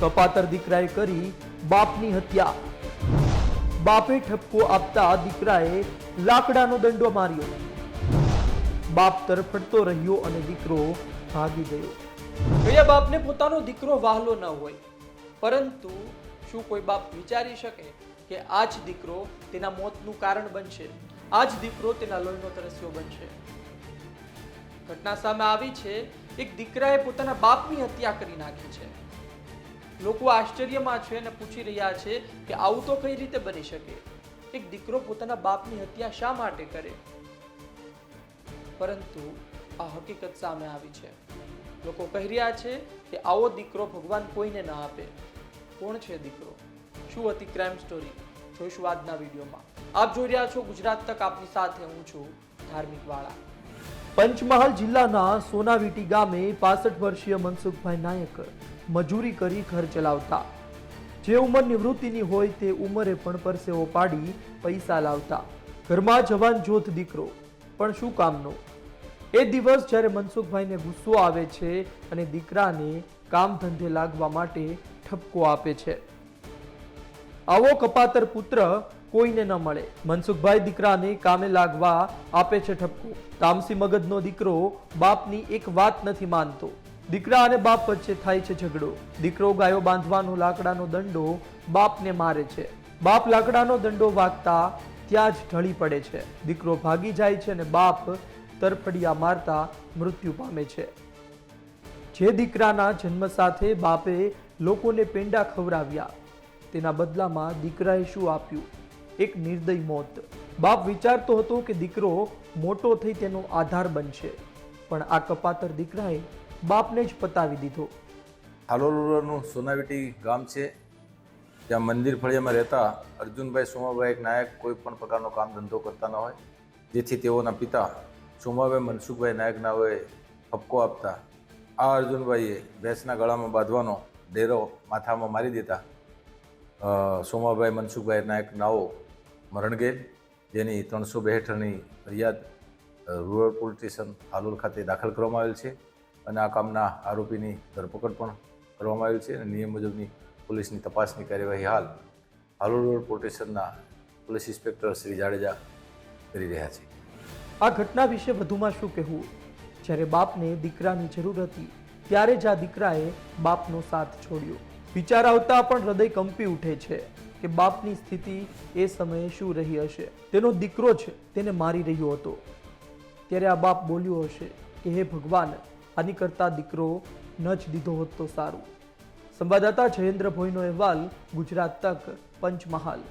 કપાતર દીકરાએ કરી બાપની હત્યા. બાપે ઠપકો આપતા દીકરાએ લાકડાનો દંડો માર્યો. બાપ તરફડતો રહ્યો અને દીકરો ભાગી ગયો. કયા બાપને પોતાનો દીકરો વહાલો ન હોય, પરંતુ શું કોઈ બાપ વિચારી શકે કે આ જ દીકરો તેના મોતનું કારણ બનશે, આ જ દીકરો તેના લોહીનો તરસ્યો બનશે? ઘટના સામે આવી છે. એક દીકરાએ પોતાના બાપની હત્યા કરી નાખી છે. લોકો આશ્ચર્યમાં છે અને પૂછી રહ્યા છે કે આવું તો કઈ રીતે બની શકે? એક દીકરો પોતાના બાપની હત્યા શા માટે કરે? પરંતુ આ હકીકત સામે આવી છે. લોકો કહી રહ્યા છે કે આવો દીકરો ભગવાન કોઈને ના આપે. કોણ છે દીકરો? શું હતી ક્રાઇમ સ્ટોરી? જોઈશું આજના વિડીયોમાં. આપ જોઈ રહ્યા છો ગુજરાત તક. આપની સાથે હું છું ધાર્મિક વાળા. પંચમહાલ જિલ્લાના સોનાવીટી ગામે 65 વર્ષીય મનસુખભાઈ નાયક મજૂરી કરી ઘર ચલાવતા. જે ઉંમર નિવૃત્તિની હોય તે ઉંમરે પણ પરસેવો પાડી પૈસા લાવતા. ઘરમાં જવાન જોધ દીકરો, પણ શું કામનો? એ દિવસ જ્યારે મનસુખભાઈને ગુસ્સો આવે છે અને દીકરાને કામ ધંધે લાગવા માટે ઠપકો આપે છે. આવો કપાતર પુત્ર કોઈને ન મળે. મનસુખભાઈ દીકરાને કામે લાગવા આપે છે ઠપકો. તામસી મગજનો દીકરો બાપની એક વાત નથી માનતો. દીકરા અને બાપ વચ્ચે થાય છે ઝઘડો. દીકરો ગાયો બાંધવાનો લાકડાનો દંડો બાપને મારે છે. બાપ લાકડાનો દંડો વાગતા ત્યાં જ ઢળી પડે છે. દીકરો ભાગી જાય છે અને બાપ તરફડિયા મારતા મૃત્યુ પામે છે. જે દીકરાના જન્મ સાથે બાપે લોકોને પેંડા ખવડાવ્યા, તેના બદલામાં દીકરાએ શું આપ્યું? એક નિર્દય મોત. બાપ વિચારતો હતો કે દીકરો મોટો થઈ તેનો આધાર બનશે, પણ આ કપાતર દીકરાએ બાપને જ પતાવી દીધો. હાલોલનું સોનાવીટી ગામ છે, જ્યાં મંદિર ફળિયામાં રહેતા અર્જુનભાઈ સોમાભાઈ નાયક કોઈ પણ પ્રકારનો કામ ધંધો કરતા ન હોય, જેથી તેઓના પિતા સોમાભાઈ મનસુખભાઈ નાયક નાઓએ ઠપકો આપતા આ અર્જુનભાઈએ ભેંસના ગળામાં બાંધવાનો ડેરો માથામાં મારી દેતા સોમાભાઈ મનસુખભાઈ નાયક નાઓ મરણ ગયેલ, જેની 302 હેઠળની ફરિયાદ રૂરલ પોલીસ સ્ટેશન હાલોલ ખાતે દાખલ કરવામાં આવેલ છે અને આ કામના આરોપીની ધરપકડ પણ કરવામાં આવેલ છે અને નિયમ મુજબની પોલીસની તપાસની કાર્યવાહી હાલ હાલોલ રૂરલ પોલીસ સ્ટેશનના પોલીસ ઇન્સ્પેક્ટર શ્રી જાડેજા કરી રહ્યા છે. આ ઘટના વિશે વધુમાં શું કહેવું? જ્યારે બાપને દીકરાની જરૂર હતી ત્યારે જ આ દીકરાએ બાપનો સાથ છોડ્યો. વિચાર આવતા પણ હૃદય કંપી ઉઠે છે કે બાપની સ્થિતિ એ સમયે શું રહી હશે. તેનો દીકરો છે, તેને મારી રહ્યો હતો. ત્યારે આ બાપ બોલ્યો હશે કે હે ભગવાન, આની કરતા દીકરો ન જ દીધો હોત તો સારું. સંવાદદાતા જયેન્દ્ર ભોઈનો અહેવાલ, ગુજરાત તક, પંચમહાલ.